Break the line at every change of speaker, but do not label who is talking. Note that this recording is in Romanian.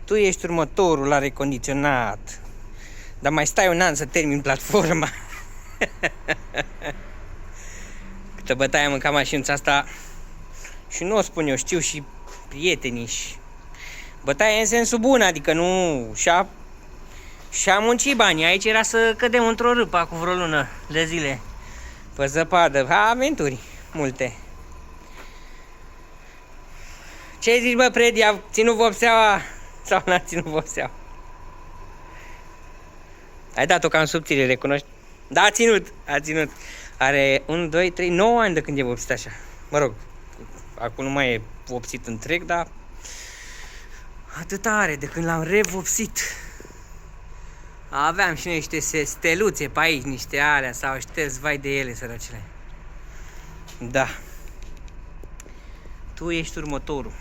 Tu ești următorul la recondiționat. Dar mai stai un an să termin platforma. Câtă bătaie am mâncat mașinuța asta. Și nu o spun eu, știu și prietenii și... Bătaie în sensul bun, adică nu... Și-a muncit banii. Aici era să cădem într-o râpă cu vreo lună de zile. Pe zăpadă. Aventuri multe. Ce zici, bă, Predi? A ținut vopseaua sau n-a ținut vopseaua? Ai dat-o cam subțire, recunoști? Da, a ținut. Are 1, 2, 3, 9 ani de când e vopsit așa. Mă rog, acum nu mai e vopsit întreg, dar atât are de când l-am revopsit. Aveam și noi niște steluțe pe aici, niște alea, s-au șters, vai de ele, sărăcele. Da. Tu ești următorul.